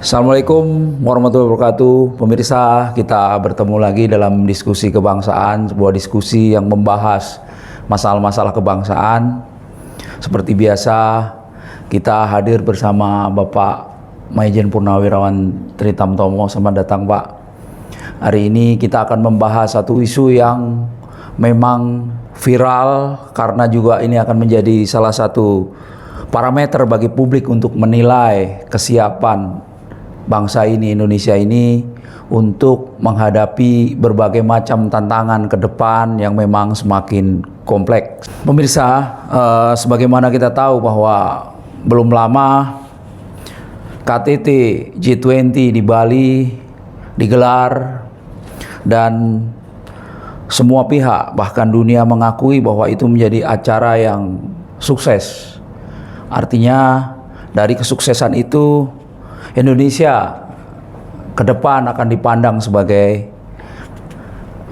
Assalamualaikum warahmatullahi wabarakatuh. Pemirsa, kita bertemu lagi dalam diskusi kebangsaan, sebuah diskusi yang membahas masalah-masalah kebangsaan. Seperti biasa, kita hadir bersama Bapak Maijen Purnawirawan Tritamtomo. Selamat datang, Pak. Hari ini kita akan membahas satu isu yang memang viral karena juga ini akan menjadi salah satu parameter bagi publik untuk menilai kesiapan bangsa ini, Indonesia ini, untuk menghadapi berbagai macam tantangan ke depan yang memang semakin kompleks. Pemirsa, sebagaimana kita tahu bahwa belum lama KTT G20 di Bali digelar dan semua pihak, bahkan dunia, mengakui bahwa itu menjadi acara yang sukses. Artinya dari kesuksesan itu Indonesia ke depan akan dipandang sebagai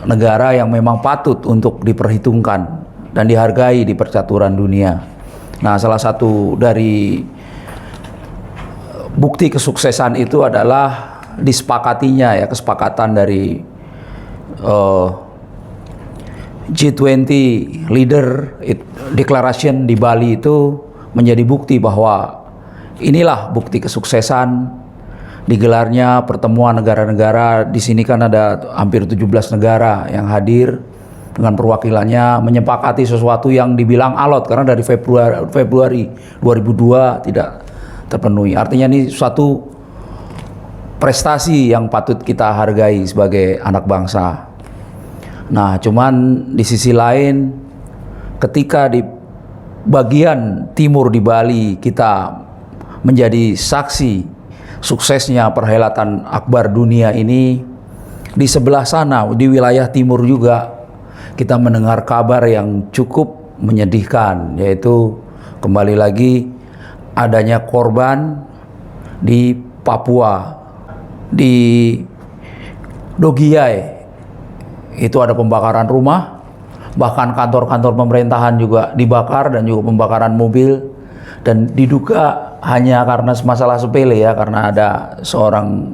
negara yang memang patut untuk diperhitungkan dan dihargai di percaturan dunia. Nah, salah satu dari bukti kesuksesan itu adalah disepakatinya kesepakatan dari G20 Leader Declaration di Bali itu menjadi bukti bahwa inilah bukti kesuksesan digelarnya pertemuan negara-negara. Di sini kan ada hampir 17 negara yang hadir dengan perwakilannya menyepakati sesuatu yang dibilang alot karena dari Februari 2002 tidak terpenuhi. Artinya ini suatu prestasi yang patut kita hargai sebagai anak bangsa. Nah, cuman di sisi lain ketika di bagian timur di Bali kita menjadi saksi suksesnya perhelatan akbar dunia ini, di sebelah sana, di wilayah timur juga, kita mendengar kabar yang cukup menyedihkan, yaitu kembali lagi adanya korban di Papua, di Dogiai. Itu ada pembakaran rumah, bahkan kantor-kantor pemerintahan juga dibakar dan juga pembakaran mobil. Dan diduga hanya karena masalah sepele karena ada seorang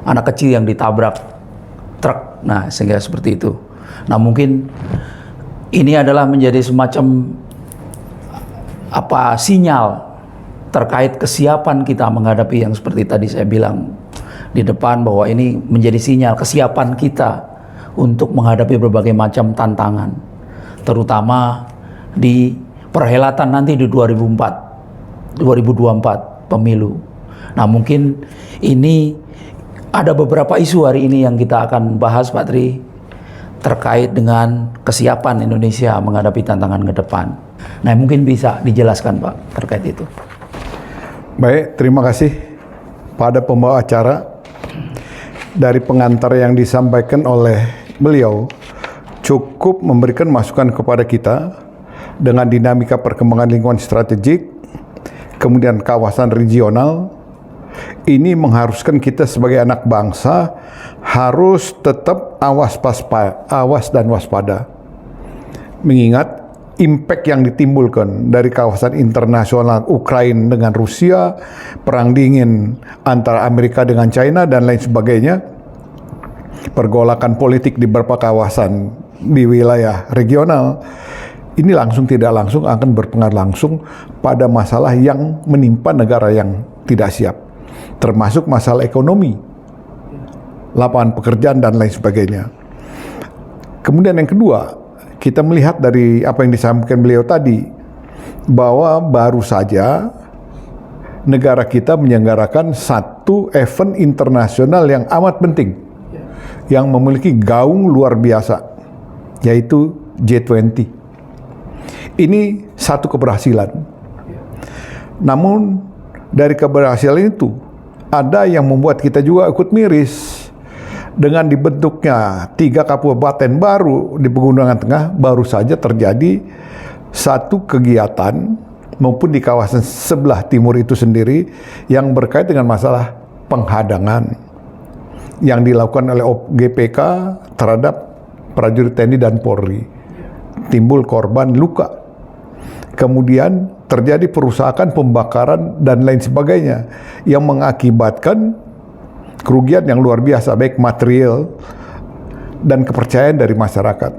anak kecil yang ditabrak truk. Nah, sehingga seperti itu. Nah, mungkin ini adalah menjadi semacam sinyal terkait kesiapan kita menghadapi yang seperti tadi saya bilang di depan, bahwa ini menjadi sinyal kesiapan kita untuk menghadapi berbagai macam tantangan, terutama di perhelatan nanti di 2024 pemilu. Nah, mungkin ini ada beberapa isu hari ini yang kita akan bahas, Pak Tri, terkait dengan kesiapan Indonesia menghadapi tantangan ke depan. Nah, mungkin bisa dijelaskan, Pak, terkait itu. Baik, terima kasih pada pembawa acara. Dari pengantar yang disampaikan oleh beliau cukup memberikan masukan kepada kita dengan dinamika perkembangan lingkungan strategik, kemudian kawasan regional. Ini mengharuskan kita sebagai anak bangsa harus tetap awas dan waspada, mengingat impact yang ditimbulkan dari kawasan internasional Ukraina dengan Rusia, perang dingin antara Amerika dengan China dan lain sebagainya, pergolakan politik di beberapa kawasan di wilayah regional. Ini langsung tidak langsung akan berpengaruh langsung pada masalah yang menimpa negara yang tidak siap, termasuk masalah ekonomi, lapangan pekerjaan dan lain sebagainya. Kemudian yang kedua, kita melihat dari apa yang disampaikan beliau tadi, bahwa baru saja negara kita menyelenggarakan satu event internasional yang amat penting, yang memiliki gaung luar biasa, yaitu G20. Ini satu keberhasilan. Namun dari keberhasilan itu ada yang membuat kita juga ikut miris. Dengan dibentuknya 3 kabupaten baru di Pegunungan Tengah, baru saja terjadi satu kegiatan maupun di kawasan sebelah timur itu sendiri yang berkait dengan masalah penghadangan yang dilakukan oleh GPK terhadap prajurit TNI dan Polri. Timbul korban luka. kemudian terjadi perusakan, pembakaran, dan lain sebagainya yang mengakibatkan kerugian yang luar biasa, baik material dan kepercayaan dari masyarakat.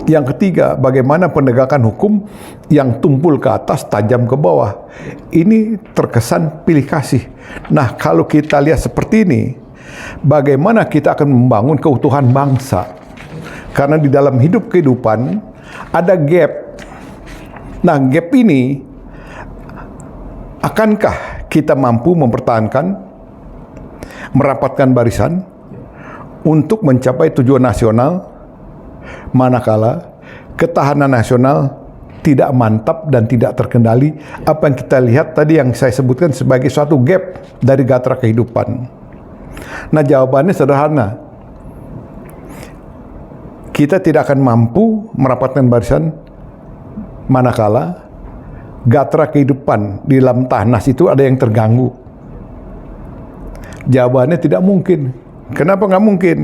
Yang ketiga, bagaimana penegakan hukum yang tumpul ke atas, tajam ke bawah. Ini terkesan pilih kasih. Nah, kalau kita lihat seperti ini, bagaimana kita akan membangun keutuhan bangsa? Karena di dalam hidup kehidupan ada gap. Nah, gap ini, akankah kita mampu mempertahankan, merapatkan barisan untuk mencapai tujuan nasional, manakala ketahanan nasional tidak mantap dan tidak terkendali? Apa yang kita lihat tadi yang saya sebutkan sebagai suatu gap dari gatra kehidupan. Nah, jawabannya sederhana. Kita tidak akan mampu merapatkan barisan manakala gatra kehidupan di dalam Tahnas itu ada yang terganggu. Jawabannya tidak mungkin. Kenapa nggak mungkin?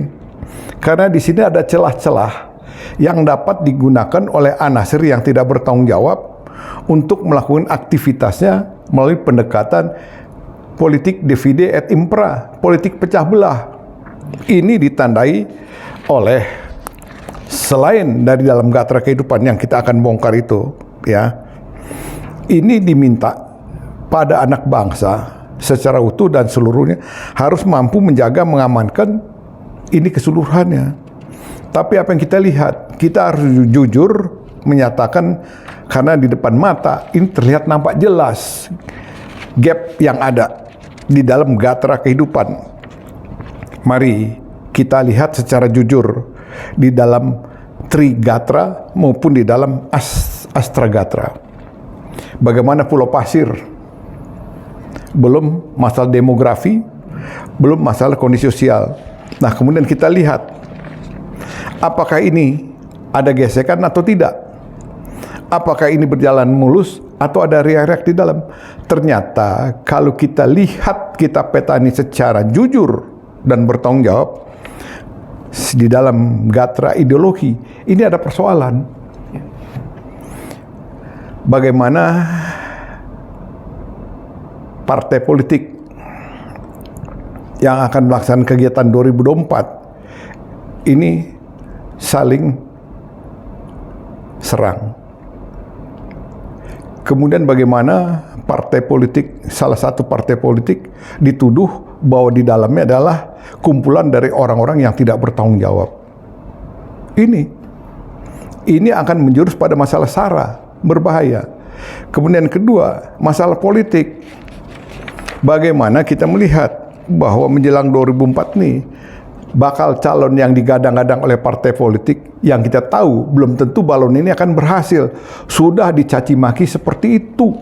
Karena di sini ada celah-celah yang dapat digunakan oleh anasir yang tidak bertanggung jawab untuk melakukan aktivitasnya melalui pendekatan politik divide et impera, politik pecah belah. Ini ditandai oleh, selain dari dalam gatra kehidupan yang kita akan bongkar itu, ya, ini diminta pada anak bangsa secara utuh dan seluruhnya harus mampu menjaga, mengamankan ini keseluruhannya. Tapi apa yang kita lihat, kita harus jujur menyatakan, karena di depan mata ini terlihat nampak jelas gap yang ada di dalam gatra kehidupan. Mari kita lihat secara jujur di dalam Trigatra maupun di dalam Astragatra. Bagaimana Pulau Pasir, belum masalah demografi, belum masalah kondisi sosial. Nah, kemudian kita lihat apakah ini ada gesekan atau tidak? Apakah ini berjalan mulus atau ada riak-riak di dalam? Ternyata kalau kita lihat, kita petani secara jujur dan bertanggung jawab di dalam gatra ideologi, ini ada persoalan. Bagaimana partai politik yang akan melaksanakan kegiatan 2024 ini saling serang. Kemudian bagaimana partai politik, salah satu partai politik dituduh bahwa di dalamnya adalah kumpulan dari orang-orang yang tidak bertanggung jawab. Ini akan menjurus pada masalah SARA, berbahaya. Kemudian kedua, masalah politik. Bagaimana kita melihat bahwa menjelang 2004 nih bakal calon yang digadang-gadang oleh partai politik yang kita tahu belum tentu balon ini akan berhasil, sudah dicaci maki seperti itu.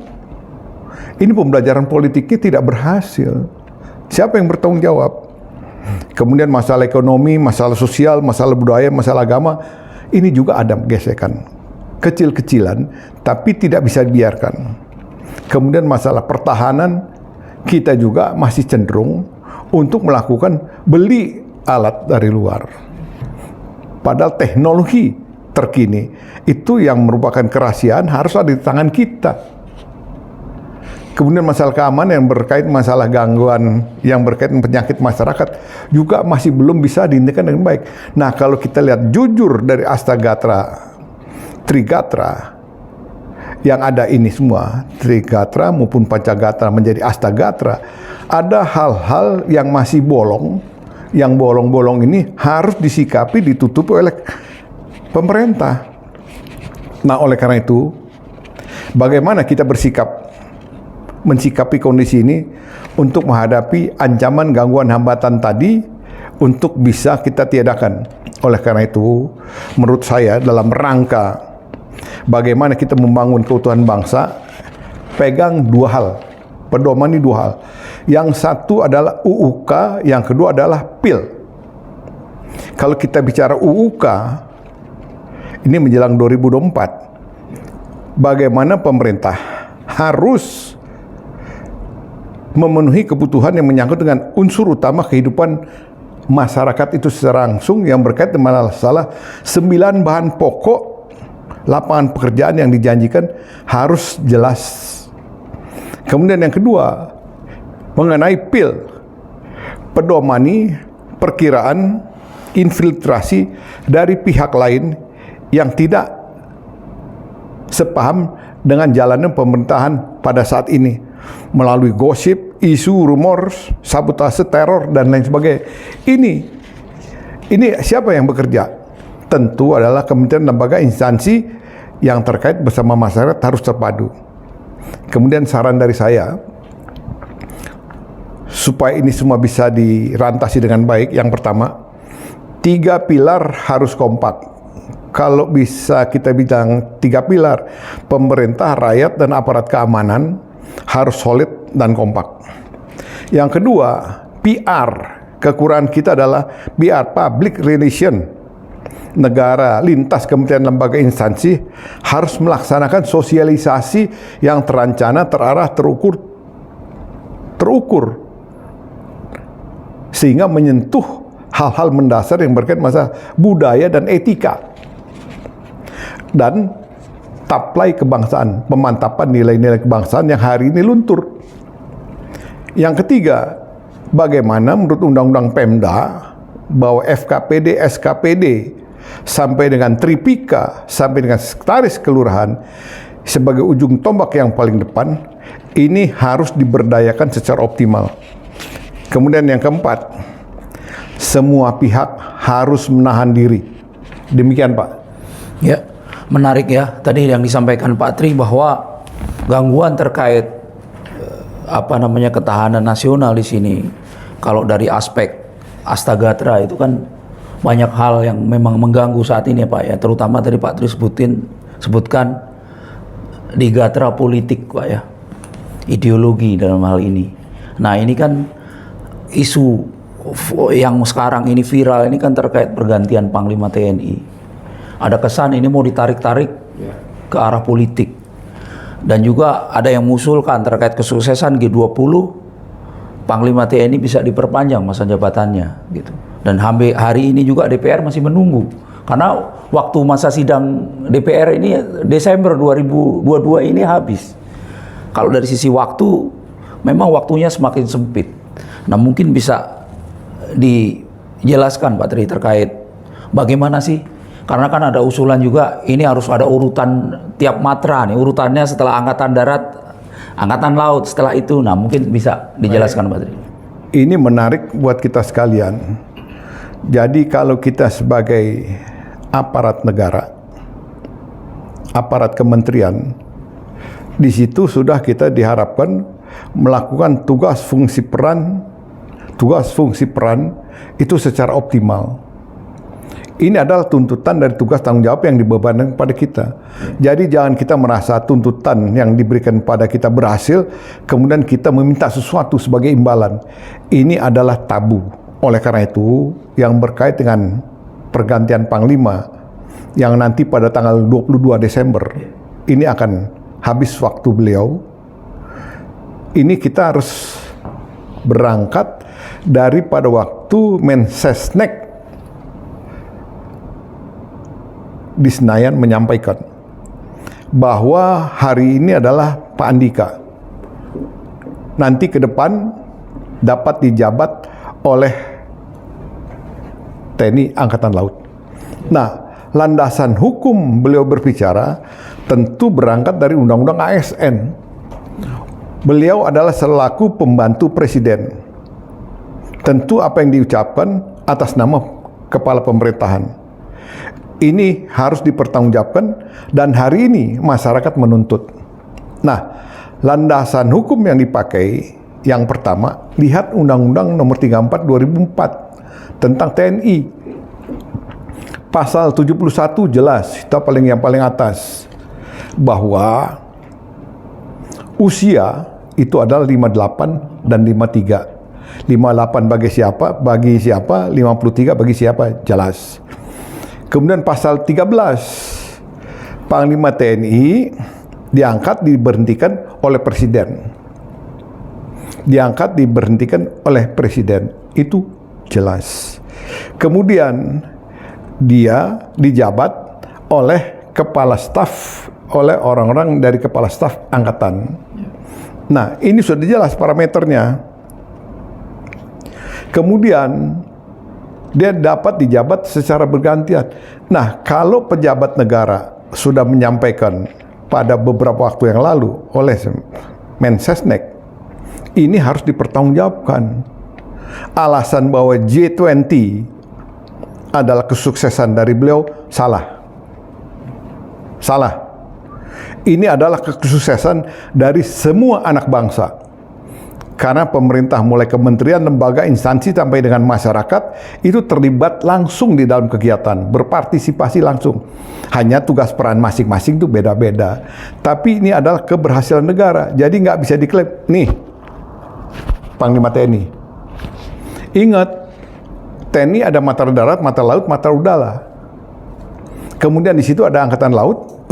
Ini pembelajaran politiknya tidak berhasil. Siapa yang bertanggung jawab? Kemudian masalah ekonomi, masalah sosial, masalah budaya, masalah agama, ini juga ada gesekan kecil-kecilan tapi tidak bisa dibiarkan. Kemudian masalah pertahanan, kita juga masih cenderung untuk melakukan beli alat dari luar. Padahal teknologi terkini itu yang merupakan kerahasiaan harus ada di tangan kita. Kemudian masalah keamanan yang berkait masalah gangguan yang berkaitan penyakit masyarakat juga masih belum bisa dihentikan dengan baik. Nah, kalau kita lihat jujur dari Astragatra, Trigatra, yang ada ini semua, Trigatra maupun Pancagatra menjadi Astragatra, ada hal-hal yang masih bolong, yang bolong-bolong ini harus disikapi, ditutupi oleh pemerintah. Nah, oleh karena itu, bagaimana kita mensikapi kondisi ini untuk menghadapi ancaman gangguan hambatan tadi untuk bisa kita tiadakan. Oleh karena itu, menurut saya dalam rangka bagaimana kita membangun keutuhan bangsa, pegang dua hal, pedomani dua hal. Yang satu adalah UUK, yang kedua adalah PIL. Kalau kita bicara UUK, ini menjelang 2024, bagaimana pemerintah harus memenuhi kebutuhan yang menyangkut dengan unsur utama kehidupan masyarakat itu secara langsung yang berkait dengan masalah 9 bahan pokok lapangan pekerjaan yang dijanjikan harus jelas. Kemudian yang kedua, mengenai PIL, pedomani perkiraan infiltrasi dari pihak lain yang tidak sepaham dengan jalannya pemerintahan pada saat ini melalui gosip, isu, rumor, sabotase, teror dan lain sebagainya. Ini siapa yang bekerja? Tentu adalah kementerian, lembaga, instansi yang terkait bersama masyarakat harus terpadu. Kemudian saran dari saya supaya ini semua bisa dirantasi dengan baik, yang pertama, 3 pilar harus kompak. Kalau bisa kita bilang 3 pilar, pemerintah, rakyat, dan aparat keamanan harus solid dan kompak. Yang kedua, PR. Kekurangan kita adalah PR, public relation. Negara, lintas kementerian, lembaga, instansi harus melaksanakan sosialisasi yang terancana, terarah, terukur, sehingga menyentuh hal-hal mendasar yang berkaitan masalah budaya dan etika, dan taplai kebangsaan, pemantapan nilai-nilai kebangsaan yang hari ini luntur. Yang ketiga, bagaimana menurut Undang-Undang Pemda bahwa FKPD, SKPD sampai dengan Tripika, sampai dengan sekretaris kelurahan sebagai ujung tombak yang paling depan, ini harus diberdayakan secara optimal. Kemudian yang keempat, semua pihak harus menahan diri. Demikian, Pak. Ya, menarik ya tadi yang disampaikan Pak Tri bahwa gangguan terkait ketahanan nasional di sini. Kalau dari aspek Astagatra itu kan banyak hal yang memang mengganggu saat ini ya Pak ya. Terutama tadi Pak Tri sebutkan di gatra politik Pak ya. Ideologi dalam hal ini. Nah, ini kan isu yang sekarang ini viral ini kan terkait pergantian Panglima TNI. Ada kesan ini mau ditarik-tarik ke arah politik. Dan juga ada yang mengusulkan terkait kesuksesan G20, Panglima TNI bisa diperpanjang masa jabatannya gitu. Dan hari ini juga DPR masih menunggu. Karena waktu masa sidang DPR ini Desember 2022 ini habis. Kalau dari sisi waktu memang waktunya semakin sempit. Nah, mungkin bisa dijelaskan Pak Tri terkait bagaimana sih, karena kan ada usulan juga ini harus ada urutan tiap matra nih, urutannya setelah Angkatan Darat, Angkatan Laut, setelah itu. Nah, mungkin bisa dijelaskan Pak Tri. Ini menarik buat kita sekalian. Jadi kalau kita sebagai aparat negara, aparat kementerian, di situ sudah kita diharapkan melakukan tugas fungsi peran itu secara optimal. Ini adalah tuntutan dari tugas tanggung jawab yang dibebankan kepada kita. Jadi jangan kita merasa tuntutan yang diberikan pada kita berhasil, kemudian kita meminta sesuatu sebagai imbalan. Ini adalah tabu. Oleh karena itu, yang berkait dengan pergantian Panglima yang nanti pada tanggal 22 Desember ini akan habis waktu beliau. Ini kita harus berangkat daripada waktu Mensesnek di Senayan menyampaikan bahwa hari ini adalah Pak Andika nanti ke depan dapat dijabat oleh TNI Angkatan Laut. Nah, landasan hukum beliau berbicara tentu berangkat dari Undang-Undang ASN. Beliau adalah selaku pembantu presiden. Tentu apa yang diucapkan atas nama kepala pemerintahan ini harus dipertanggungjawabkan, dan hari ini masyarakat menuntut. Nah, landasan hukum yang dipakai yang pertama, lihat Undang-Undang Nomor 34 2004 tentang TNI. Pasal 71 jelas, kita yang paling atas, bahwa usia itu adalah 58 dan 53. 58 bagi siapa? Bagi siapa? 53 bagi siapa? Jelas. Kemudian pasal 13, Panglima TNI diangkat diberhentikan oleh presiden. Diangkat diberhentikan oleh presiden. Itu jelas. Kemudian dia dijabat oleh kepala staf oleh orang-orang dari kepala staf angkatan. Nah, ini sudah jelas parameternya. Kemudian dia dapat dijabat secara bergantian. Nah, kalau pejabat negara sudah menyampaikan pada beberapa waktu yang lalu oleh Mensesnek, ini harus dipertanggungjawabkan. Alasan bahwa G20 adalah kesuksesan dari beliau salah. Salah. Ini adalah kesuksesan dari semua anak bangsa. Karena pemerintah mulai kementerian, lembaga, instansi sampai dengan masyarakat itu terlibat langsung di dalam kegiatan, berpartisipasi langsung. Hanya tugas peran masing-masing itu beda-beda. Tapi ini adalah keberhasilan negara. Jadi nggak bisa diklaim, nih Panglima TNI. Ingat, TNI ada mata darat, mata laut, mata udara. Kemudian di situ ada angkatan laut,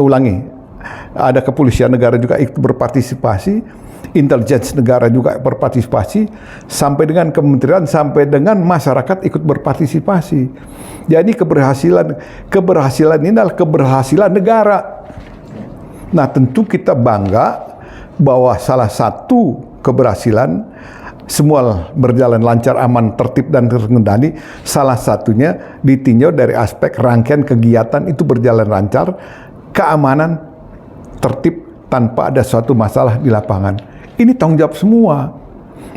ada kepolisian negara juga ikut berpartisipasi, intelijen negara juga berpartisipasi, sampai dengan kementerian, sampai dengan masyarakat ikut berpartisipasi. Jadi keberhasilan ini adalah keberhasilan negara. Nah, tentu kita bangga bahwa salah satu keberhasilan semua berjalan lancar, aman, tertib, dan terkendali. Salah satunya ditinjau dari aspek rangkaian kegiatan itu berjalan lancar, keamanan, tertib, tanpa ada suatu masalah di lapangan. Ini tanggung jawab semua.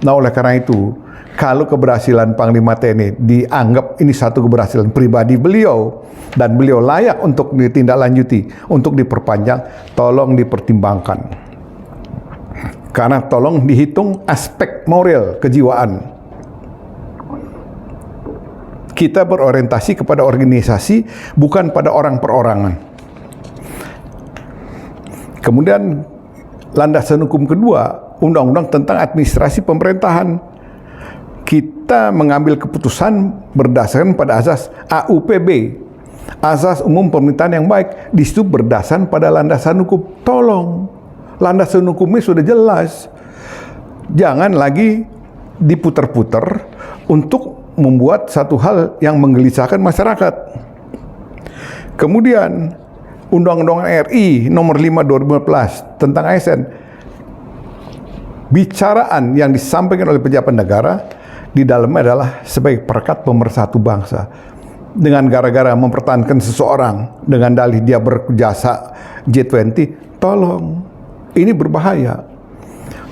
Nah, oleh karena itu, kalau keberhasilan Panglima TNI dianggap ini satu keberhasilan pribadi beliau, dan beliau layak untuk ditindaklanjuti, untuk diperpanjang, tolong dipertimbangkan. Karena tolong dihitung aspek moral, kejiwaan. Kita berorientasi kepada organisasi, bukan pada orang perorangan. Kemudian landasan hukum kedua, undang-undang tentang administrasi pemerintahan. Kita mengambil keputusan berdasarkan pada asas AUPB, asas umum pemerintahan yang baik. Di situ berdasarkan pada landasan hukum. Tolong, landasan hukumnya sudah jelas. Jangan lagi diputar-putar untuk membuat satu hal yang menggelisahkan masyarakat. Kemudian Undang-Undang RI nomor 5 2015 tentang ASN, bicaraan yang disampaikan oleh pejabat negara di dalamnya adalah sebagai perekat pemersatu bangsa. Dengan gara-gara mempertahankan seseorang dengan dalih dia berjasa G20, tolong, ini berbahaya.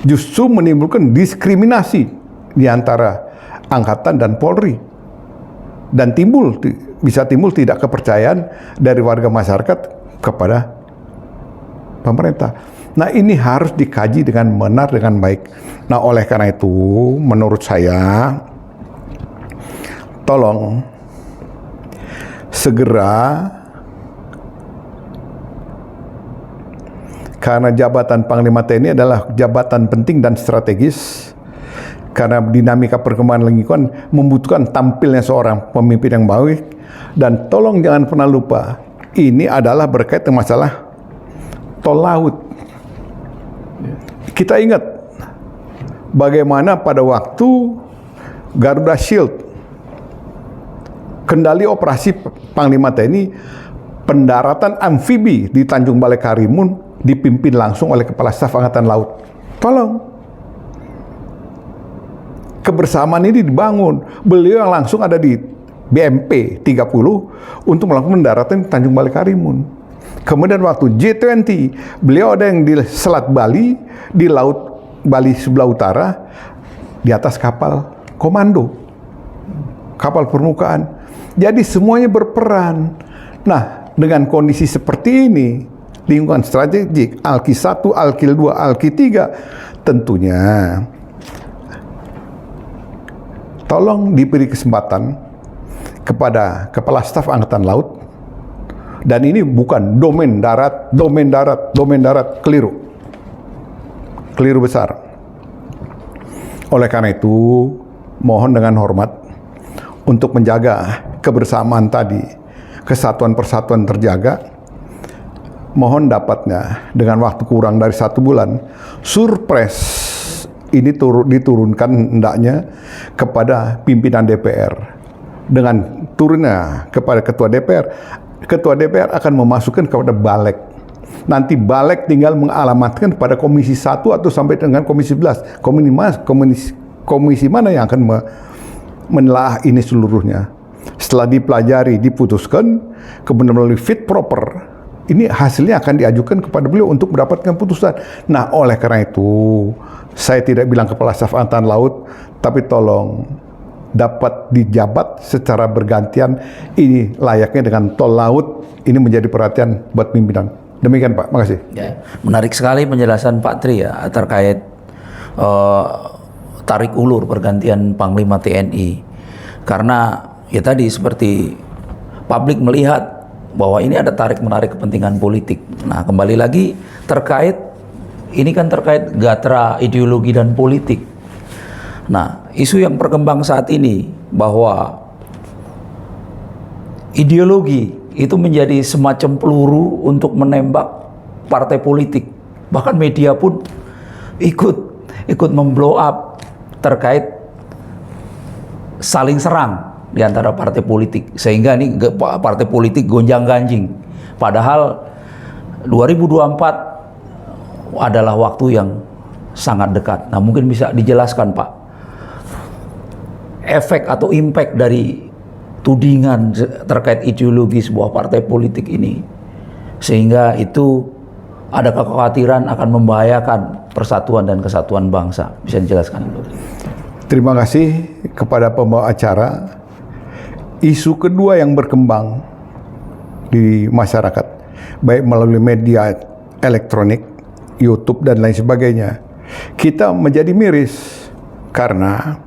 Justru menimbulkan diskriminasi di antara angkatan dan Polri. Dan bisa timbul tidak kepercayaan dari warga masyarakat kepada pemerintah. Nah, ini harus dikaji dengan benar, dengan baik. Nah, oleh karena itu, menurut saya, tolong segera, karena jabatan Panglima TNI adalah jabatan penting dan strategis, karena dinamika perkembangan lingkungan membutuhkan tampilnya seorang pemimpin yang baik. Dan tolong jangan pernah lupa, ini adalah berkaitan masalah tol laut. Kita ingat bagaimana pada waktu Garuda Shield, kendali operasi Panglima TNI, pendaratan amfibi di Tanjung Balai Karimun dipimpin langsung oleh Kepala Staf Angkatan Laut. Tolong, kebersamaan ini dibangun. Beliau yang langsung ada di BMP 30 untuk melakukan pendaratan di Tanjung Balai Karimun. Kemudian waktu G20, beliau ada yang di Selat Bali, di Laut Bali sebelah utara, di atas kapal komando, kapal permukaan. Jadi semuanya berperan. Nah, dengan kondisi seperti ini, lingkungan strategik, Alki 1, Alki 2, Alki 3, tentunya tolong diberi kesempatan kepada Kepala Staf Angkatan Laut. Dan ini bukan domain darat, keliru besar. Oleh karena itu, mohon dengan hormat untuk menjaga kebersamaan tadi, kesatuan persatuan terjaga. Mohon dapatnya dengan waktu kurang dari 1 bulan, surpres ini diturunkan hendaknya kepada pimpinan DPR. Dengan turunnya kepada Ketua DPR, Ketua DPR akan memasukkan kepada Balek. Nanti Balek tinggal mengalamatkan pada Komisi 1 atau sampai dengan Komisi 11. Komisi mana yang akan menelaah ini seluruhnya. Setelah dipelajari, diputuskan, kemudian melalui fit proper, ini hasilnya akan diajukan kepada beliau untuk mendapatkan putusan. Nah, oleh karena itu, saya tidak bilang Kepala Staf Angkatan Laut, tapi tolong dapat dijabat secara bergantian. Ini layaknya dengan tol laut, ini menjadi perhatian buat pimpinan. Demikian Pak, makasih. Ya, menarik sekali penjelasan Pak Tri ya terkait tarik ulur pergantian Panglima TNI. Karena ya tadi seperti publik melihat bahwa ini ada tarik-menarik kepentingan politik. Nah, kembali lagi terkait ini kan terkait gatra ideologi dan politik. Nah, isu yang berkembang saat ini bahwa ideologi itu menjadi semacam peluru untuk menembak partai politik. Bahkan media pun ikut memblow up terkait saling serang di antara partai politik. Sehingga ini partai politik gonjang-ganjing. Padahal 2024 adalah waktu yang sangat dekat. Nah, mungkin bisa dijelaskan Pak, efek atau impact dari tudingan terkait ideologi sebuah partai politik ini, sehingga itu ada kekhawatiran akan membahayakan persatuan dan kesatuan bangsa. Bisa dijelaskan? Terima kasih kepada pembawa acara. Isu kedua yang berkembang di masyarakat, baik melalui media elektronik, YouTube dan lain sebagainya, kita menjadi miris karena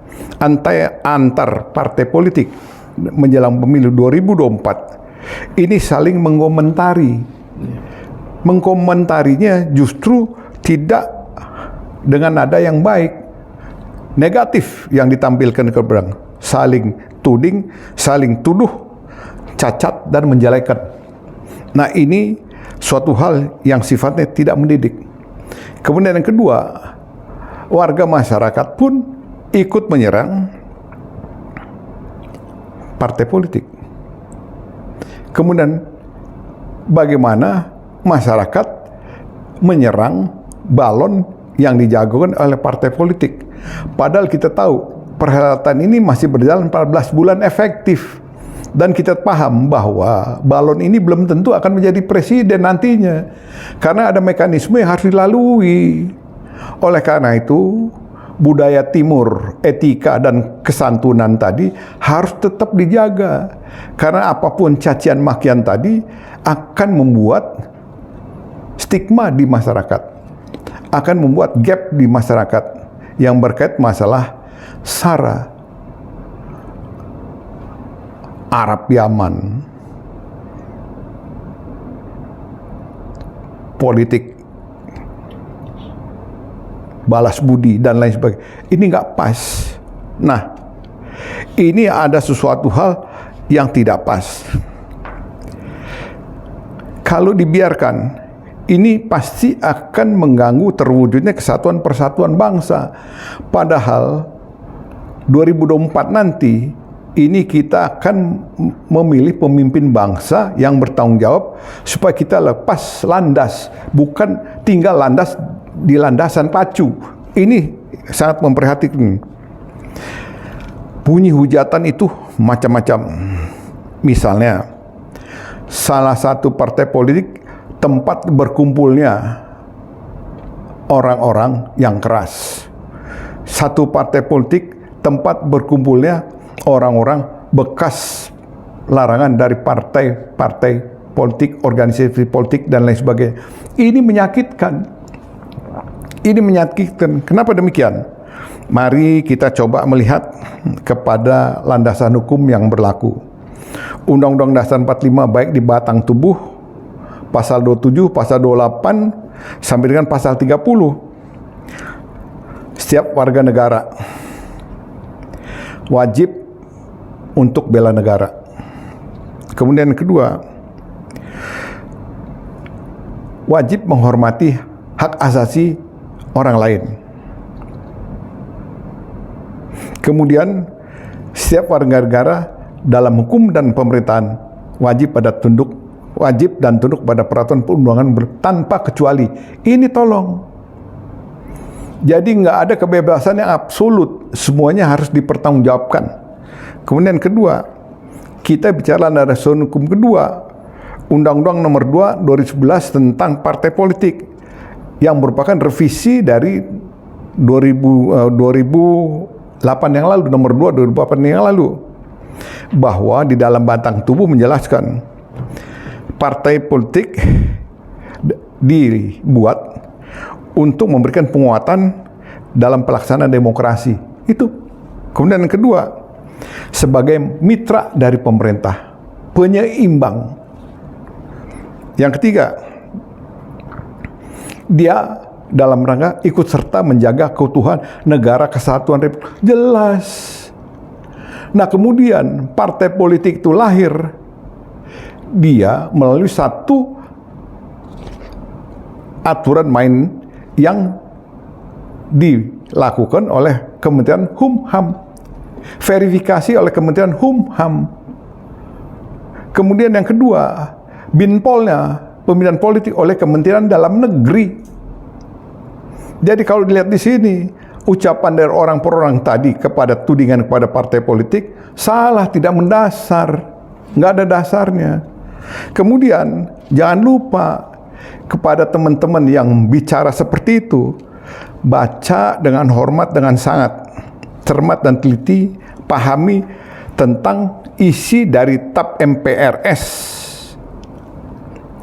antar partai politik menjelang pemilu 2024 ini saling mengkomentarinya justru tidak dengan nada yang baik, negatif yang ditampilkan ke belakang, saling tuding, saling tuduh, cacat dan menjelekan. Nah, ini suatu hal yang sifatnya tidak mendidik. Kemudian yang kedua, warga masyarakat pun ikut menyerang partai politik. Kemudian bagaimana masyarakat menyerang balon yang dijagokan oleh partai politik. Padahal kita tahu perhelatan ini masih berjalan 14 bulan efektif. Dan kita paham bahwa balon ini belum tentu akan menjadi presiden nantinya. Karena ada mekanisme yang harus dilalui. Oleh karena itu, budaya timur, etika dan kesantunan tadi harus tetap dijaga. Karena apapun cacian makian tadi akan membuat stigma di masyarakat, akan membuat gap di masyarakat yang berkait masalah SARA, Arab Yaman, politik balas budi dan lain sebagainya. Ini nggak pas. Nah, ini ada sesuatu hal yang tidak pas. Kalau dibiarkan, ini pasti akan mengganggu terwujudnya kesatuan persatuan bangsa. Padahal 2024 nanti ini kita akan memilih pemimpin bangsa yang bertanggung jawab supaya kita lepas landas, bukan tinggal landas di landasan pacu. Ini sangat memprihatinkan. Bunyi hujatan itu macam-macam. Misalnya, salah satu partai politik tempat berkumpulnya orang-orang yang keras. Satu partai politik tempat berkumpulnya orang-orang bekas larangan dari partai-partai politik, organisasi politik dan lain sebagainya. Ini menyakitkan. Ini menyakitkan. Kenapa demikian? Mari kita coba melihat kepada landasan hukum yang berlaku. Undang-Undang Dasar 45 baik di batang tubuh, pasal 27, pasal 28, sampai dengan pasal 30. Setiap warga negara wajib untuk bela negara. Kemudian kedua, wajib menghormati hak asasi orang lain. Kemudian setiap warga negara dalam hukum dan pemerintahan wajib pada tunduk wajib dan tunduk pada peraturan perundangan tanpa kecuali. Ini tolong. Jadi nggak ada kebebasan yang absolut, semuanya harus dipertanggungjawabkan. Kemudian kedua, kita bicara landasan hukum kedua, Undang-Undang Nomor 2 2011 tentang partai politik yang merupakan revisi dari 2008 yang lalu, Nomor 2 2008 yang lalu, bahwa di dalam batang tubuh menjelaskan partai politik dibuat untuk memberikan penguatan dalam pelaksanaan demokrasi. Itu. Kemudian yang kedua, sebagai mitra dari pemerintah, penyeimbang. Yang ketiga, dia dalam rangka ikut serta menjaga keutuhan negara kesatuan Republik. Jelas. Nah, kemudian partai politik itu lahir, dia melalui satu aturan main yang dilakukan oleh Kementerian Humham, verifikasi oleh Kementerian Humham. Kemudian yang kedua, binpolnya, pemilihan politik oleh Kementerian Dalam Negeri. Jadi kalau dilihat di sini, ucapan dari orang per orang tadi kepada tudingan kepada partai politik salah, tidak mendasar, nggak ada dasarnya. Kemudian jangan lupa kepada teman-teman yang bicara seperti itu, baca dengan hormat, dengan sangat cermat dan teliti, pahami tentang isi dari TAP MPRS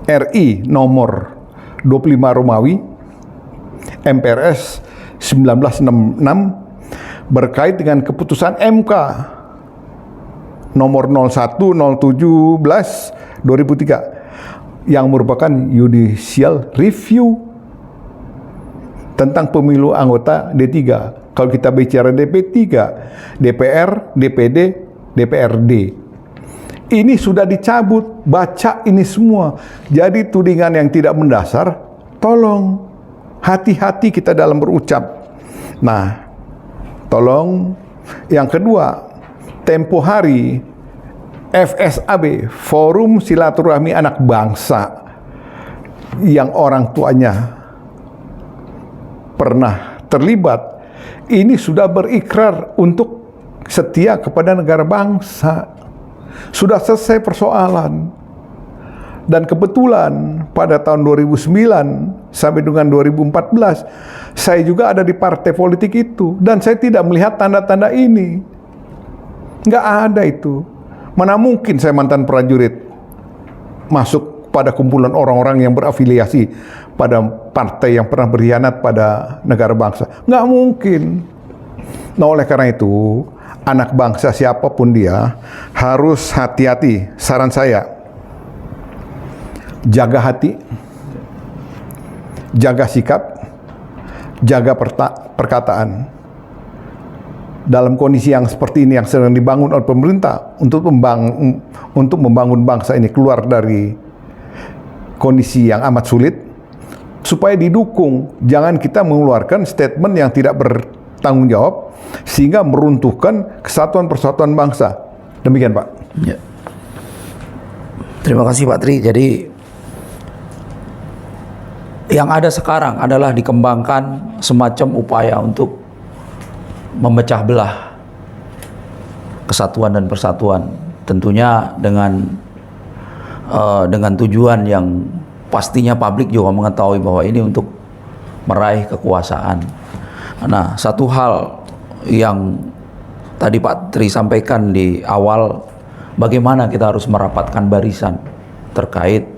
RI nomor 25 Romawi MPRS 1966 berkait dengan keputusan MK nomor 01/017/2003 yang merupakan judicial review tentang pemilu anggota D3. Kalau kita bicara DP3, DPR, DPD, DPRD. Ini sudah dicabut, baca ini semua. Jadi tudingan yang tidak mendasar, tolong hati-hati kita dalam berucap. Nah, tolong. Yang kedua, tempo hari FSAB, Forum Silaturahmi Anak Bangsa, yang orang tuanya pernah terlibat, ini sudah berikrar untuk setia kepada negara bangsa. Sudah selesai persoalan. Dan kebetulan pada tahun 2009 sampai dengan 2014 saya juga ada di partai politik itu, dan saya tidak melihat tanda-tanda ini. Nggak ada itu. Mana mungkin saya mantan prajurit masuk pada kumpulan orang-orang yang berafiliasi pada partai yang pernah berkhianat pada negara bangsa. Nggak mungkin. Nah, oleh karena itu, anak bangsa siapapun dia harus hati-hati. Saran saya, jaga hati, jaga sikap, jaga perkataan. Dalam kondisi yang seperti ini yang sedang dibangun oleh pemerintah untuk membangun bangsa ini keluar dari kondisi yang amat sulit, supaya didukung. Jangan kita mengeluarkan statement yang tidak bertanggung jawab sehingga meruntuhkan kesatuan persatuan bangsa. Demikian, Pak. Ya. Terima kasih Pak Tri. Jadi yang ada sekarang adalah dikembangkan semacam upaya untuk memecah belah kesatuan dan persatuan, tentunya dengan tujuan yang pastinya publik juga mengetahui bahwa ini untuk meraih kekuasaan. Nah, satu hal yang tadi Pak Tri sampaikan di awal, bagaimana kita harus merapatkan barisan terkait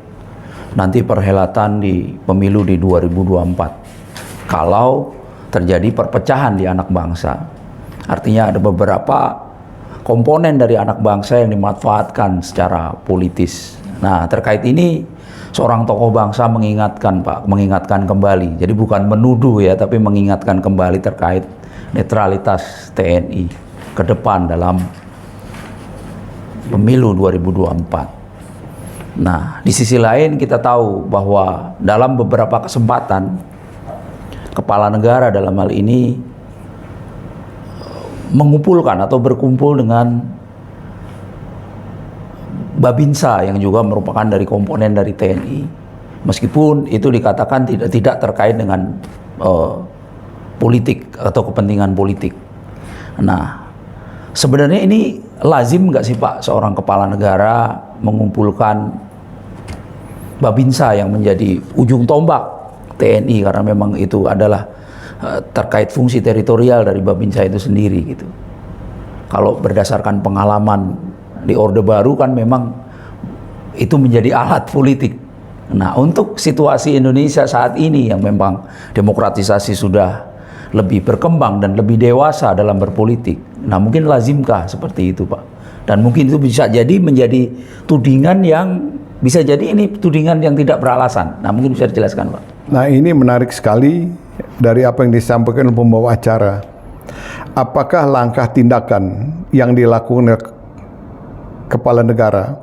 nanti perhelatan di pemilu di 2024. Kalau terjadi perpecahan di anak bangsa, artinya ada beberapa komponen dari anak bangsa yang dimanfaatkan secara politis. Nah, terkait ini seorang tokoh bangsa mengingatkan Pak, mengingatkan kembali. Jadi bukan menuduh ya, tapi mengingatkan kembali terkait netralitas TNI ke depan dalam pemilu 2024. Nah, di sisi lain kita tahu bahwa dalam beberapa kesempatan kepala negara dalam hal ini mengumpulkan atau berkumpul dengan Babinsa yang juga merupakan dari komponen dari TNI. Meskipun itu dikatakan tidak terkait dengan politik atau kepentingan politik. Nah, sebenarnya ini lazim nggak sih Pak seorang kepala negara mengumpulkan Babinsa yang menjadi ujung tombak TNI, karena memang itu adalah terkait fungsi teritorial dari Babinsa itu sendiri gitu. Kalau berdasarkan pengalaman di Orde Baru kan memang itu menjadi alat politik. Nah, untuk situasi Indonesia saat ini yang memang demokratisasi sudah lebih berkembang dan lebih dewasa dalam berpolitik, nah mungkin lazimkah seperti itu Pak? Dan mungkin itu bisa jadi menjadi tudingan yang bisa jadi ini tudingan yang tidak beralasan. Nah, mungkin bisa dijelaskan Pak. Nah, ini menarik sekali dari apa yang disampaikan oleh pembawa acara. Apakah langkah tindakan yang dilakukan oleh kepala negara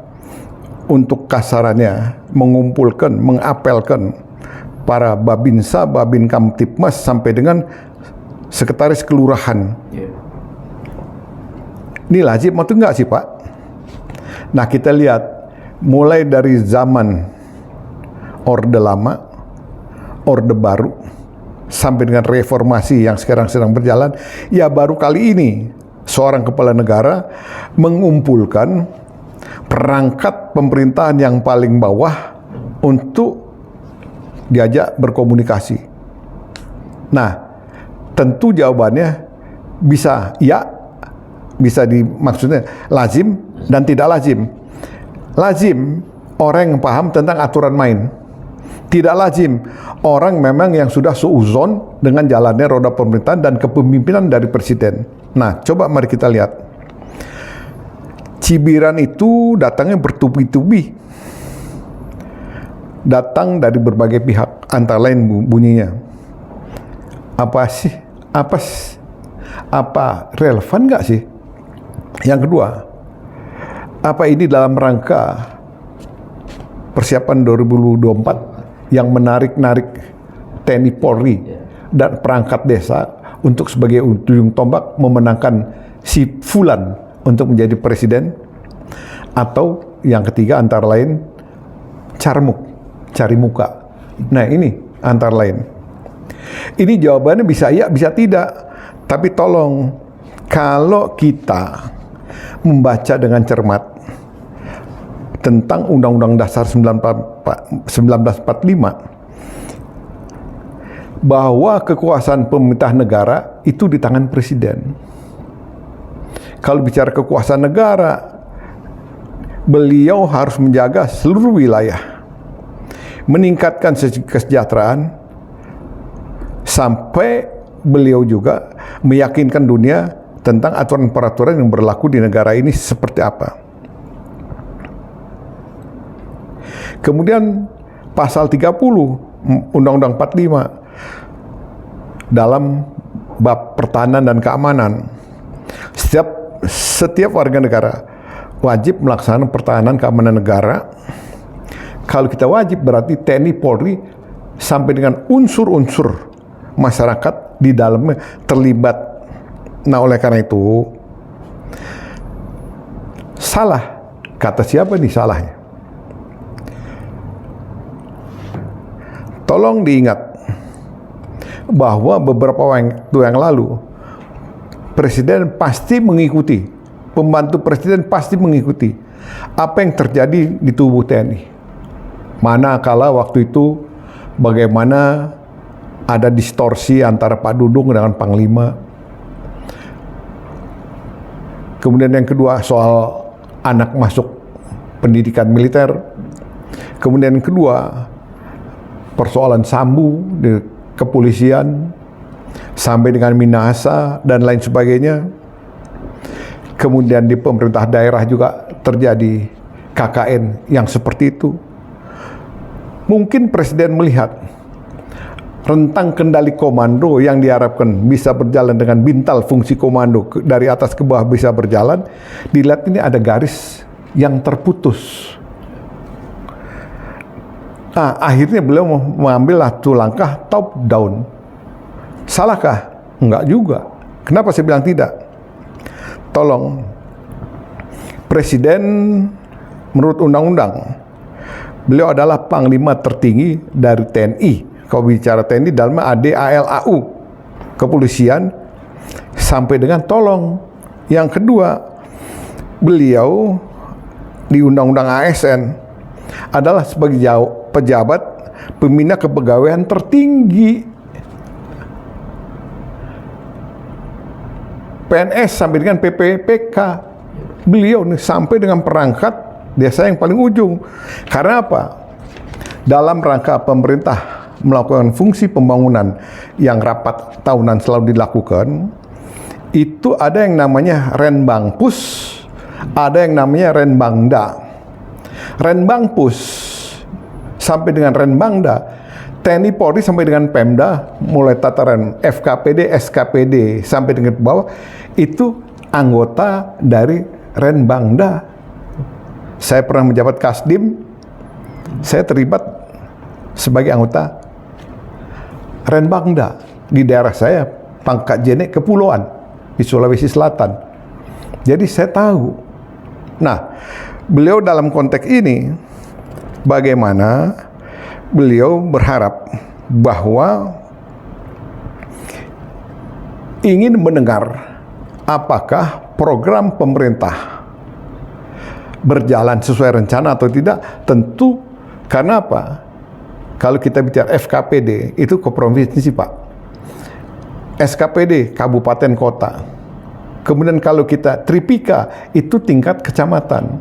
untuk kasarannya mengumpulkan, mengapelkan para Babinsa, Babin Kamtipmas sampai dengan sekretaris kelurahan. Ini lazim atau enggak sih Pak? Nah, kita lihat mulai dari zaman Orde Lama, Orde Baru, sampai dengan reformasi yang sekarang sedang berjalan, ya baru kali ini seorang kepala negara mengumpulkan perangkat pemerintahan yang paling bawah untuk diajak berkomunikasi. Nah, tentu jawabannya bisa ya, bisa dimaksudnya lazim dan tidak lazim. Lazim orang yang paham tentang aturan main. Tidak lazim orang memang yang sudah seuzon dengan jalannya roda pemerintahan dan kepemimpinan dari presiden. Nah, coba mari kita lihat. Cibiran itu datangnya bertubi-tubi. Datang dari berbagai pihak, antara lain bunyinya. Apa relevan nggak sih? Yang kedua, apa ini dalam rangka persiapan 2024 yang menarik-narik TNI Polri dan perangkat desa untuk sebagai ujung tombak memenangkan si Fulan untuk menjadi presiden? Atau yang ketiga antara lain cari muka. Nah, ini antara lain. Ini jawabannya bisa iya, bisa tidak. Tapi tolong, kalau kita membaca dengan cermat tentang Undang-Undang Dasar 1945, bahwa kekuasaan pemerintah negara itu di tangan presiden. Kalau bicara kekuasaan negara, beliau harus menjaga seluruh wilayah, meningkatkan kesejahteraan, sampai beliau juga meyakinkan dunia tentang aturan-peraturan yang berlaku di negara ini seperti apa. Kemudian pasal 30 Undang-Undang 45 dalam bab pertahanan dan keamanan, setiap warga negara wajib melaksanakan pertahanan keamanan negara. Kalau kita wajib berarti TNI Polri sampai dengan unsur-unsur masyarakat di dalamnya terlibat. Nah, oleh karena itu salah. Kata siapa nih salahnya? Tolong diingat bahwa beberapa waktu yang lalu presiden pasti mengikuti, pembantu presiden pasti mengikuti apa yang terjadi di tubuh TNI. Manakala waktu itu bagaimana ada distorsi antara Pak Dudung dengan Panglima. Kemudian yang kedua soal anak masuk pendidikan militer. Kemudian yang kedua persoalan Sambu di kepolisian sampai dengan Minahasa dan lain sebagainya. Kemudian di pemerintah daerah juga terjadi KKN yang seperti itu. Mungkin presiden melihat rentang kendali komando yang diharapkan bisa berjalan dengan bintal fungsi komando dari atas ke bawah bisa berjalan, dilihat ini ada garis yang terputus. Nah, akhirnya beliau mengambil satu langkah top down. Salahkah? Enggak juga. Kenapa saya bilang tidak? Tolong, presiden menurut undang-undang, beliau adalah panglima tertinggi dari TNI. Kalau bicara TNI dalamnya ADALAU, kepolisian, sampai dengan tolong. Yang kedua, beliau di undang-undang ASN adalah sebagai pejabat pembina kepegawaian tertinggi. PNS sampai dengan PPPK. Beliau nih sampai dengan perangkat desa yang paling ujung. Karena apa? Dalam rangka pemerintah melakukan fungsi pembangunan yang rapat tahunan selalu dilakukan, itu ada yang namanya Renbangpus, ada yang namanya Renbangda. Renbangpus sampai dengan Renbangda, TNI Polri sampai dengan Pemda, mulai tataran FKPD, SKPD sampai dengan bawah, itu anggota dari Renbangda. Saya pernah menjabat Kasdim, saya terlibat sebagai anggota Renbangda di daerah saya, Pangkak Jenek Kepulauan di Sulawesi Selatan. Jadi saya tahu. Nah, beliau dalam konteks ini bagaimana beliau berharap bahwa ingin mendengar apakah program pemerintah berjalan sesuai rencana atau tidak. Tentu karena apa? Kalau kita bicara FKPD itu ke provinsi, Pak. SKPD kabupaten kota. Kemudian kalau kita Tripika itu tingkat kecamatan.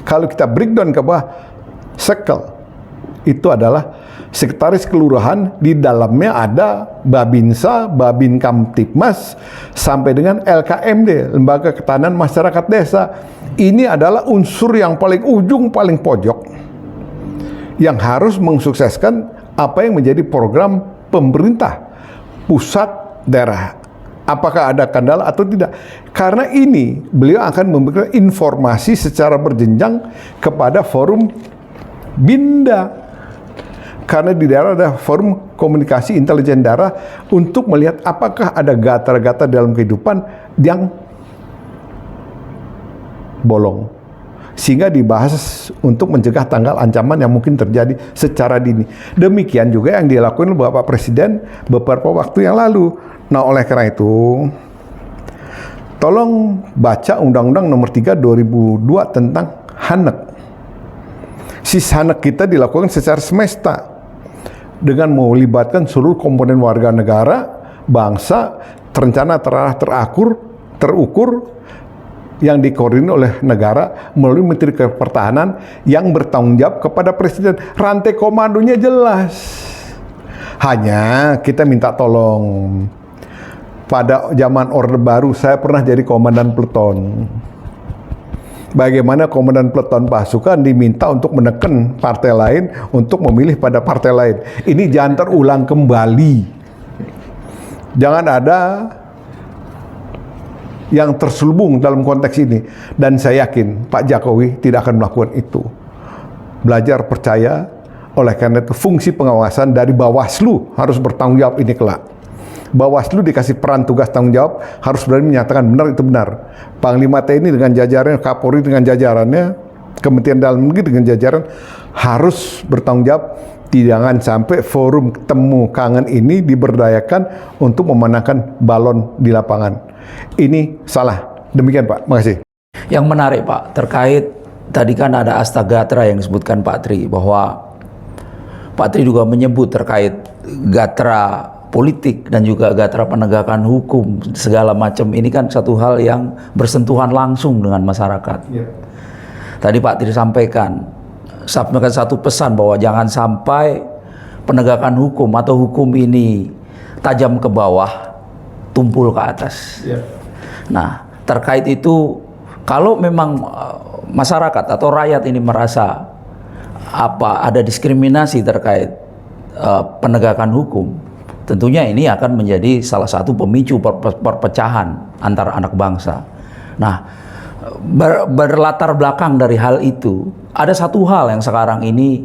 Kalau kita breakdown ke bawah, sekel itu adalah sekretaris kelurahan, di dalamnya ada Babinsa, Babin Kamtipmas, sampai dengan LKMD, Lembaga Ketahanan Masyarakat Desa. Ini adalah unsur yang paling ujung, paling pojok, yang harus mensukseskan apa yang menjadi program pemerintah pusat daerah. Apakah ada kendala atau tidak? Karena ini beliau akan memberikan informasi secara berjenjang kepada forum Binda. Karena di daerah ada forum komunikasi intelijen daerah untuk melihat apakah ada gata-gata dalam kehidupan yang bolong. Sehingga dibahas untuk mencegah tanggal ancaman yang mungkin terjadi secara dini. Demikian juga yang dilakukan oleh Bapak Presiden beberapa waktu yang lalu. Nah, oleh karena itu, tolong baca Undang-Undang Nomor 3 2002 tentang HANEK. HANEK kita dilakukan secara semesta dengan melibatkan seluruh komponen warga negara, bangsa, terencana, terarah, terukur, yang dikoordinir oleh negara melalui Menteri Pertahanan yang bertanggung jawab kepada Presiden. Rantai komandonya jelas. Hanya kita minta tolong. Pada zaman Orde Baru saya pernah jadi komandan peleton. Bagaimana komandan peleton pasukan diminta untuk menekan partai lain untuk memilih pada partai lain. Ini jangan terulang kembali. Jangan ada yang terselubung dalam konteks ini. Dan saya yakin Pak Jokowi tidak akan melakukan itu. Belajar percaya, oleh karena itu fungsi pengawasan dari Bawaslu harus bertanggung jawab ini kelak. Bawaslu dikasih peran tugas tanggung jawab, harus berani menyatakan benar itu benar. Panglima TNI dengan jajarannya, Kapolri dengan jajarannya, Kementerian Dalam Negeri dengan jajaran harus bertanggung jawab. Jangan sampai forum temu kangen ini diberdayakan untuk memenangkan balon di lapangan. Ini salah. Demikian Pak, makasih. Yang menarik Pak, terkait tadi kan ada Astagatra yang disebutkan Pak Tri, bahwa Pak Tri juga menyebut terkait gatra politik dan juga gatra penegakan hukum segala macam. Ini kan satu hal yang bersentuhan langsung dengan masyarakat. Tadi Pak Tri sampaikan satu pesan bahwa jangan sampai penegakan hukum atau hukum ini tajam ke bawah, tumpul ke atas. Nah, terkait itu, kalau memang masyarakat atau rakyat ini merasa ada diskriminasi terkait penegakan hukum, tentunya ini akan menjadi salah satu pemicu perpecahan antara anak bangsa. Nah, berlatar belakang dari hal itu, ada satu hal yang sekarang ini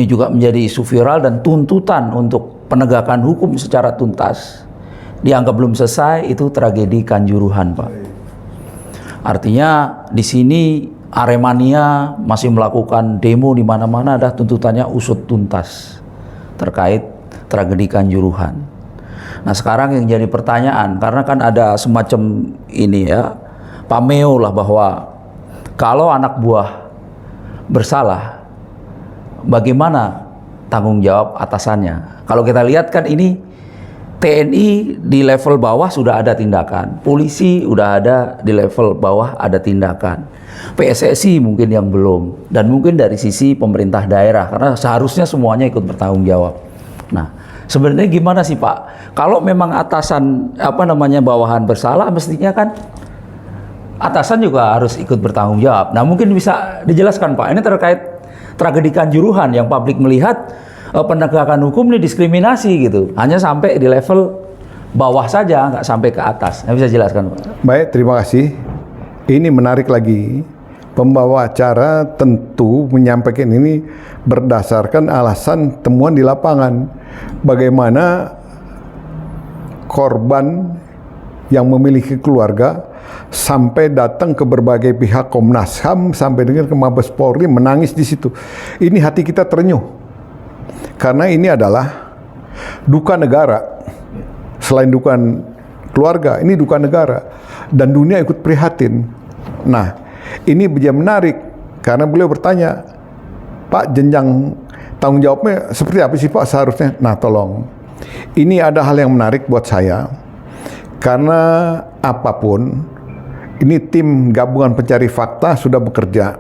juga menjadi isu viral dan tuntutan untuk penegakan hukum secara tuntas dianggap belum selesai, itu tragedi Kanjuruhan, Pak. Artinya di sini Aremania masih melakukan demo di mana-mana, ada tuntutannya usut tuntas terkait tragedi Kanjuruhan. Nah sekarang yang jadi pertanyaan, karena kan ada semacam ini ya, pameo lah bahwa kalau anak buah bersalah, bagaimana tanggung jawab atasannya? Kalau kita lihat kan ini TNI di level bawah sudah ada tindakan, polisi udah ada di level bawah ada tindakan, PSSI mungkin yang belum, dan mungkin dari sisi pemerintah daerah, karena seharusnya semuanya ikut bertanggung jawab. Nah, sebenarnya gimana sih Pak? Kalau memang atasan bawahan bersalah, mestinya kan atasan juga harus ikut bertanggung jawab. Nah, mungkin bisa dijelaskan Pak, ini terkait tragedi Kanjuruhan yang publik melihat penegakan hukum ini diskriminasi gitu, hanya sampai di level bawah saja, nggak sampai ke atas. Yang bisa jelaskan Pak? Baik, terima kasih. Ini menarik lagi. Pembawa acara tentu menyampaikan ini berdasarkan alasan temuan di lapangan. Bagaimana korban yang memiliki keluarga sampai datang ke berbagai pihak, Komnas HAM sampai dengan ke Mabes Polri, menangis di situ. Ini hati kita terenyuh. Karena ini adalah duka negara. Selain duka keluarga, ini duka negara. Dan dunia ikut prihatin. Nah, ini menjadi menarik. Karena beliau bertanya, Pak, jenjang tanggung jawabnya seperti apa sih Pak seharusnya? Nah, tolong. Ini ada hal yang menarik buat saya. Karena apapun, ini tim gabungan pencari fakta sudah bekerja.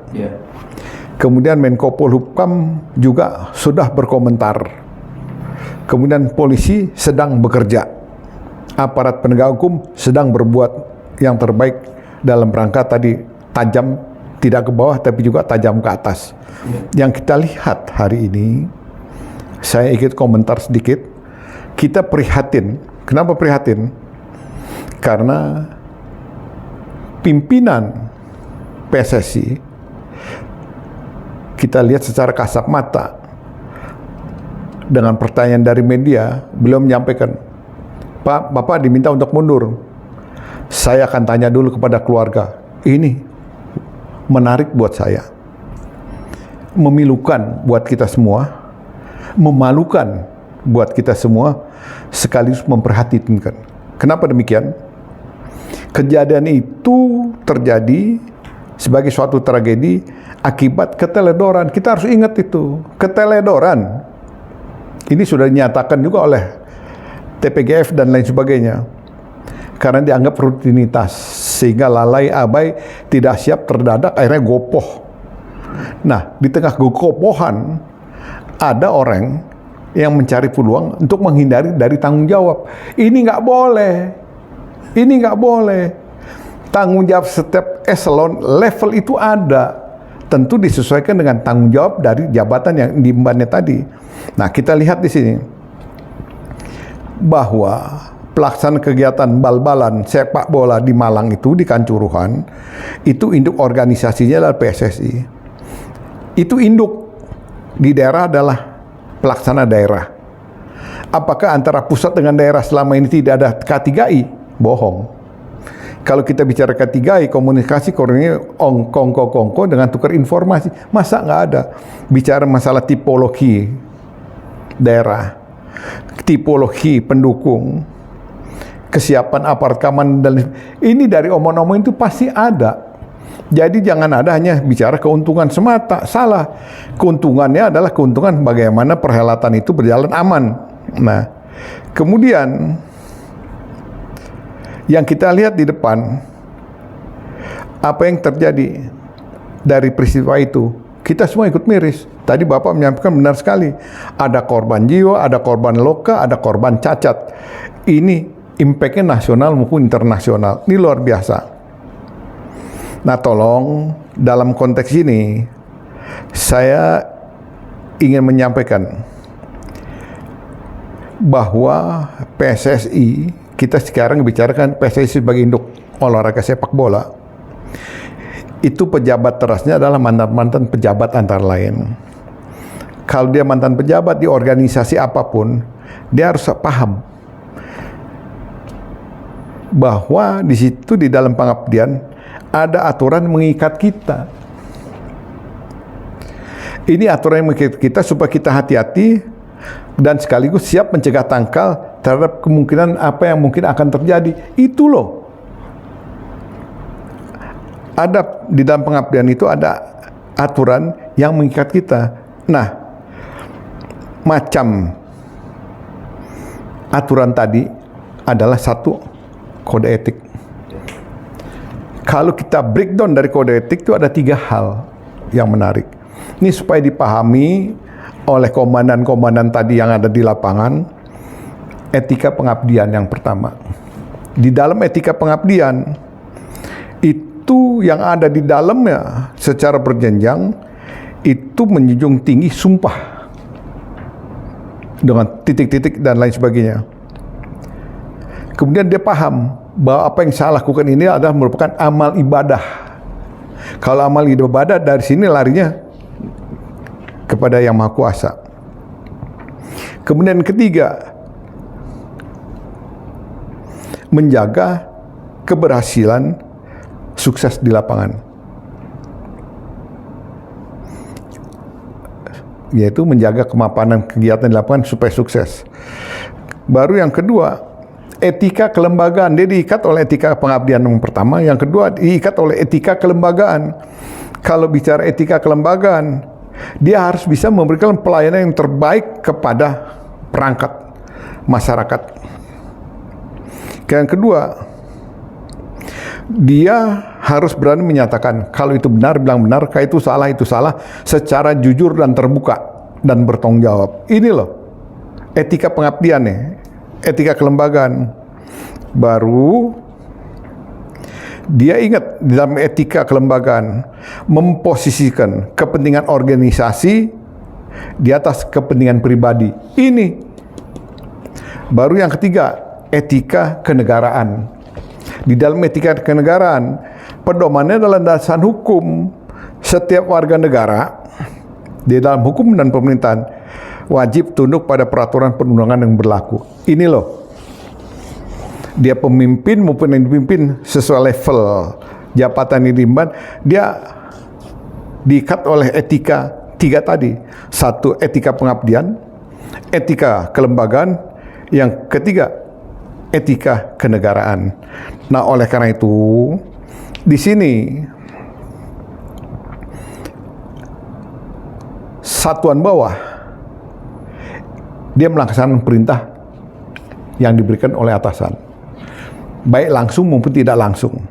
Kemudian Menko Polhukam juga sudah berkomentar. Kemudian polisi sedang bekerja. Aparat penegak hukum sedang berbuat yang terbaik dalam rangka tadi tajam tidak ke bawah tapi juga tajam ke atas. Yang kita lihat hari ini, saya ikut komentar sedikit. Kita prihatin. Kenapa prihatin? Karena pimpinan PSSI kita lihat secara kasat mata dengan pertanyaan dari media, beliau menyampaikan, Pak, Bapak diminta untuk mundur. Saya akan tanya dulu kepada keluarga. Ini menarik buat saya, memilukan buat kita semua, memalukan buat kita semua, sekaligus memperhatikan. Kenapa demikian? Kejadian itu terjadi sebagai suatu tragedi akibat keteledoran. Kita harus ingat itu, keteledoran. Ini sudah dinyatakan juga oleh TPGF dan lain sebagainya. Karena dianggap rutinitas, sehingga lalai abai, tidak siap, terdadak, akhirnya gopoh. Nah, di tengah gopohan, ada orang yang mencari peluang untuk menghindari dari tanggung jawab. Ini nggak boleh. Ini nggak boleh. Tanggung jawab setiap eselon level itu ada. Tentu disesuaikan dengan tanggung jawab dari jabatan yang diembannya tadi. Nah, kita lihat di sini bahwa pelaksanaan kegiatan bal-balan sepak bola di Malang itu, di Kanjuruhan, itu induk organisasinya adalah PSSI. Itu induk di daerah adalah pelaksana daerah. Apakah antara pusat dengan daerah selama ini tidak ada K3I? Bohong. Kalau kita bicara K3I, komunikasi koordinasi kongko dengan tukar informasi, masa nggak ada? Bicara masalah tipologi daerah, tipologi pendukung, kesiapan aparat keamanan, dan ini dari omong-omong itu pasti ada. Jadi jangan ada hanya bicara keuntungan semata, salah. Keuntungannya adalah keuntungan bagaimana perhelatan itu berjalan aman. Nah, kemudian yang kita lihat di depan, apa yang terjadi dari peristiwa itu, kita semua ikut miris. Tadi Bapak menyampaikan benar sekali, ada korban jiwa, ada korban luka, ada korban cacat. Ini impact-nya nasional maupun internasional. Ini luar biasa. Nah, tolong dalam konteks ini, saya ingin menyampaikan bahwa PSSI, kita sekarang bicarakan PSSI sebagai induk olahraga sepak bola, itu pejabat terasnya adalah mantan-mantan pejabat antara lain. Kalau dia mantan pejabat di organisasi apapun, dia harus paham bahwa di situ di dalam pengabdian ada aturan mengikat kita. Ini aturan yang mengikat kita supaya kita hati-hati dan sekaligus siap mencegah tangkal terhadap kemungkinan apa yang mungkin akan terjadi. Itu loh. Ada di dalam pengabdian itu ada aturan yang mengikat kita. Nah, macam aturan tadi adalah satu kode etik. Kalau kita breakdown dari kode etik itu ada 3 hal yang menarik. Ini supaya dipahami oleh komandan-komandan tadi yang ada di lapangan. Etika pengabdian yang pertama. Di dalam etika pengabdian itu yang ada di dalamnya secara berjenjang itu menjunjung tinggi sumpah dengan titik-titik dan lain sebagainya. Kemudian dia paham bahwa apa yang saya lakukan ini adalah merupakan amal ibadah. Kalau amal ibadah dari sini larinya kepada Yang Maha Kuasa. Kemudian ketiga, menjaga keberhasilan sukses di lapangan, yaitu menjaga kemapanan kegiatan di lapangan supaya sukses. Baru yang kedua, etika kelembagaan. Dia diikat oleh etika pengabdian yang pertama. Yang kedua, diikat oleh etika kelembagaan. Kalau bicara etika kelembagaan, dia harus bisa memberikan pelayanan yang terbaik kepada perangkat masyarakat. Yang kedua, dia harus berani menyatakan kalau itu benar, bilang benar, kalau itu salah, secara jujur dan terbuka dan bertanggung jawab. Ini loh etika pengabdian nih, etika kelembagaan. Baru dia ingat di dalam etika kelembagaan memposisikan kepentingan organisasi di atas kepentingan pribadi. Ini baru yang ketiga, etika kenegaraan. Di dalam etika kenegaraan, pedomannya adalah dasar hukum. Setiap warga negara di dalam hukum dan pemerintahan wajib tunduk pada peraturan perundangan yang berlaku. Ini loh, dia pemimpin maupun yang dipimpin sesuai level jabatan yang diemban, dia diikat oleh etika 3 tadi. Satu, etika pengabdian, etika kelembagaan, yang ketiga, etika kenegaraan. Nah, oleh karena itu di sini satuan bawah dia melaksanakan perintah yang diberikan oleh atasan, baik langsung maupun tidak langsung.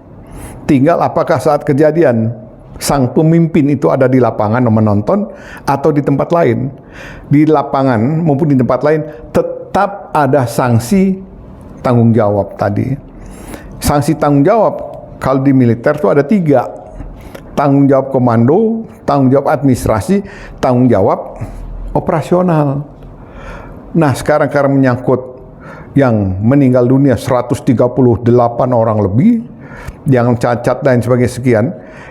Tinggal apakah saat kejadian sang pemimpin itu ada di lapangan menonton atau di tempat lain. Di lapangan maupun di tempat lain tetap ada sanksi tanggung jawab tadi. Sanksi tanggung jawab kalau di militer itu ada 3. Tanggung jawab komando, tanggung jawab administrasi, tanggung jawab operasional. Nah, sekarang karena menyangkut yang meninggal dunia 138 orang lebih, yang cacat dan sebagainya sekian,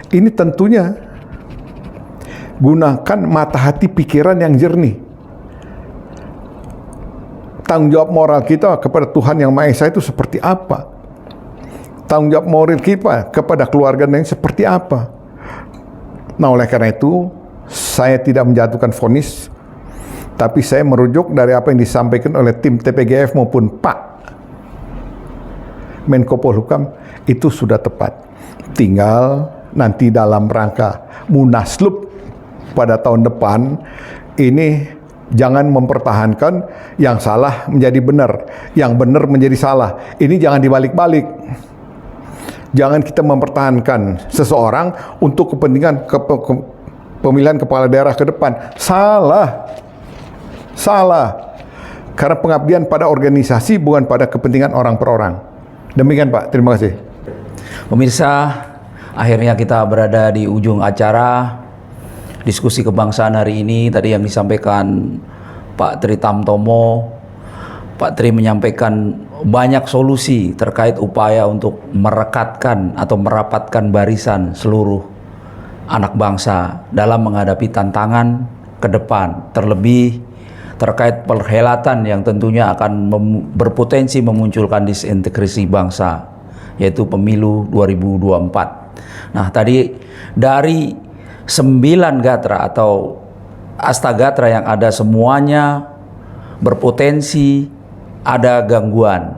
ini tentunya gunakan mata hati pikiran yang jernih. Tanggung jawab moral kita kepada Tuhan Yang Maha Esa itu seperti apa? Tanggung jawab moral kita kepada keluarga yang seperti apa? Nah, oleh karena itu saya tidak menjatuhkan vonis, tapi saya merujuk dari apa yang disampaikan oleh tim TPGF maupun Pak Menko Polhukam, itu sudah tepat. Tinggal nanti dalam rangka Munaslup pada tahun depan ini jangan mempertahankan yang salah menjadi benar, yang benar menjadi salah. Ini jangan dibalik-balik. Jangan kita mempertahankan seseorang untuk kepentingan pemilihan kepala daerah ke depan. Salah. Karena pengabdian pada organisasi bukan pada kepentingan orang per orang. Demikian Pak, terima kasih. Pemirsa, akhirnya kita berada di ujung acara diskusi kebangsaan hari ini. Tadi yang disampaikan Pak Tri Tamtomo, Pak Tri menyampaikan banyak solusi terkait upaya untuk merekatkan atau merapatkan barisan seluruh anak bangsa dalam menghadapi tantangan ke depan, terlebih terkait perhelatan yang tentunya akan berpotensi memunculkan disintegrasi bangsa, yaitu pemilu 2024. Nah, tadi dari 9 gatra atau Astagatra yang ada semuanya berpotensi ada gangguan.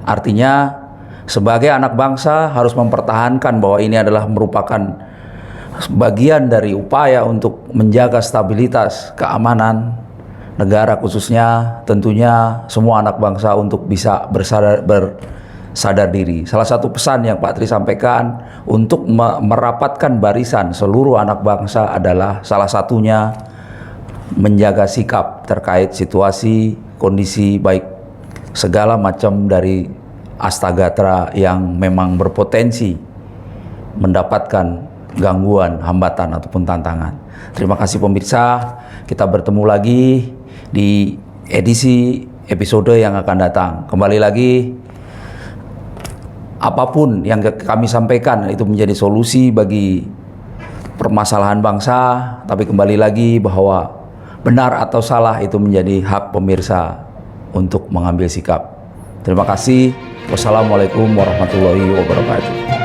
Artinya sebagai anak bangsa harus mempertahankan bahwa ini adalah merupakan bagian dari upaya untuk menjaga stabilitas keamanan negara, khususnya tentunya semua anak bangsa untuk bisa bersadar diri. Salah satu pesan yang Pak Tri sampaikan untuk merapatkan barisan seluruh anak bangsa adalah salah satunya menjaga sikap terkait situasi, kondisi, baik segala macam dari Astagatra yang memang berpotensi mendapatkan gangguan, hambatan ataupun tantangan. Terima kasih pemirsa, kita bertemu lagi di edisi episode yang akan datang. Kembali lagi, apapun yang kami sampaikan itu menjadi solusi bagi permasalahan bangsa, tapi kembali lagi bahwa benar atau salah itu menjadi hak pemirsa untuk mengambil sikap. Terima kasih. Wassalamualaikum warahmatullahi wabarakatuh.